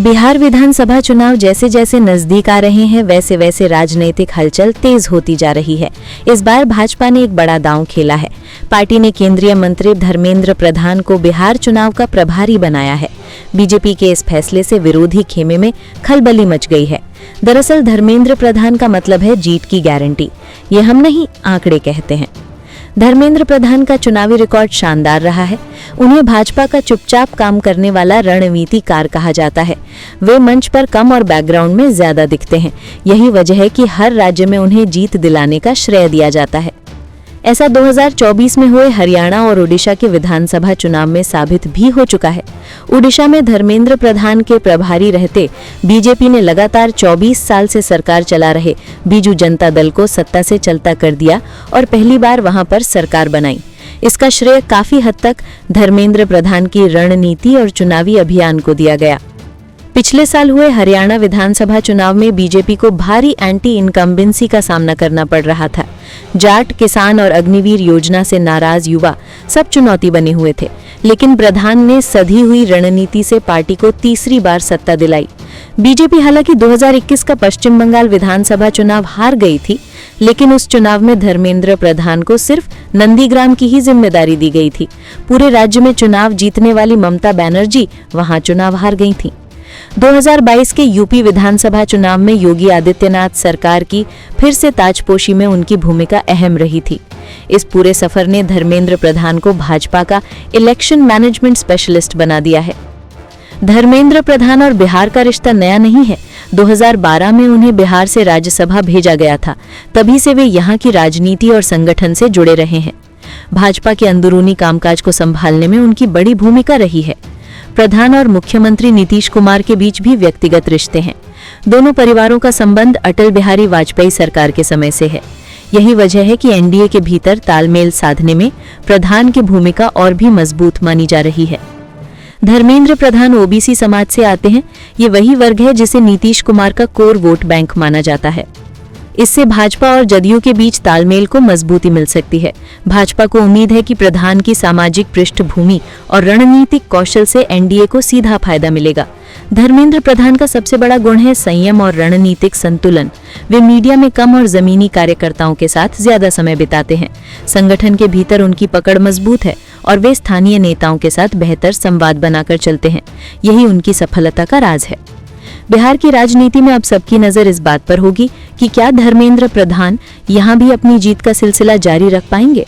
बिहार विधानसभा चुनाव जैसे जैसे नजदीक आ रहे हैं वैसे वैसे राजनीतिक हलचल तेज होती जा रही है। इस बार भाजपा ने एक बड़ा दांव खेला है। पार्टी ने केंद्रीय मंत्री धर्मेंद्र प्रधान को बिहार चुनाव का प्रभारी बनाया है। बीजेपी के इस फैसले से विरोधी खेमे में खलबली मच गई है। दरअसल धर्मेंद्र प्रधान का मतलब है जीत की गारंटी। ये हम नहीं, आंकड़े कहते हैं। धर्मेंद्र प्रधान का चुनावी रिकॉर्ड शानदार रहा है। उन्हें भाजपा का चुपचाप काम करने वाला रणनीतिकार कहा जाता है। वे मंच पर कम और बैकग्राउंड में ज्यादा दिखते हैं। यही वजह है कि हर राज्य में उन्हें जीत दिलाने का श्रेय दिया जाता है। ऐसा 2024 में हुए हरियाणा और ओडिशा के विधानसभा चुनाव में साबित भी हो चुका है। ओडिशा में धर्मेंद्र प्रधान के प्रभारी रहते बीजेपी ने लगातार 24 साल से सरकार चला रहे बीजू जनता दल को सत्ता से चलता कर दिया और पहली बार वहां पर सरकार बनाई। इसका श्रेय काफी हद तक धर्मेंद्र प्रधान की रणनीति और चुनावी अभियान को दिया गया। पिछले साल हुए हरियाणा विधानसभा चुनाव में बीजेपी को भारी एंटी इनकम्बेंसी का सामना करना पड़ रहा था। जाट, किसान और अग्निवीर योजना से नाराज युवा सब चुनौती बने हुए थे, लेकिन प्रधान ने सधी हुई रणनीति से पार्टी को तीसरी बार सत्ता दिलाई। बीजेपी हालांकि 2021 का पश्चिम बंगाल विधानसभा चुनाव हार गई थी, लेकिन उस चुनाव में धर्मेंद्र प्रधान को सिर्फ नंदीग्राम की ही जिम्मेदारी दी गई थी। पूरे राज्य में चुनाव जीतने वाली ममता बनर्जी वहां चुनाव हार गई थी। 2022 के यूपी विधानसभा चुनाव में योगी आदित्यनाथ सरकार की फिर से ताजपोशी में उनकी भूमिका अहम रही थी। इस पूरे सफर ने धर्मेंद्र प्रधान को भाजपा का इलेक्शन मैनेजमेंट स्पेशलिस्ट बना दिया है। धर्मेंद्र प्रधान और बिहार का रिश्ता नया नहीं है। 2012 में उन्हें बिहार से राज्यसभा भेजा गया था। तभी से वे यहाँ की राजनीति और संगठन से जुड़े रहे हैं। भाजपा के अंदरूनी कामकाज को संभालने में उनकी बड़ी भूमिका रही है। प्रधान और मुख्यमंत्री नीतीश कुमार के बीच भी व्यक्तिगत रिश्ते हैं। दोनों परिवारों का संबंध अटल बिहारी वाजपेयी सरकार के समय से है। यही वजह है कि एनडीए के भीतर तालमेल साधने में प्रधान की भूमिका और भी मजबूत मानी जा रही है। धर्मेंद्र प्रधान ओबीसी समाज से आते हैं। ये वही वर्ग है जिसे नीतीश कुमार का कोर वोट बैंक माना जाता है। इससे भाजपा और जदयू के बीच तालमेल को मजबूती मिल सकती है। भाजपा को उम्मीद है कि प्रधान की सामाजिक पृष्ठभूमि और रणनीतिक कौशल से एनडीए को सीधा फायदा मिलेगा। धर्मेंद्र प्रधान का सबसे बड़ा गुण है संयम और रणनीतिक संतुलन। वे मीडिया में कम और जमीनी कार्यकर्ताओं के साथ ज्यादा समय बिताते हैं। संगठन के भीतर उनकी पकड़ मजबूत है और वे स्थानीय नेताओं के साथ बेहतर संवाद बनाकर चलते हैं। यही उनकी सफलता का राज है। बिहार की राजनीति में अब सबकी नजर इस बात पर होगी कि क्या धर्मेंद्र प्रधान यहां भी अपनी जीत का सिलसिला जारी रख पाएंगे।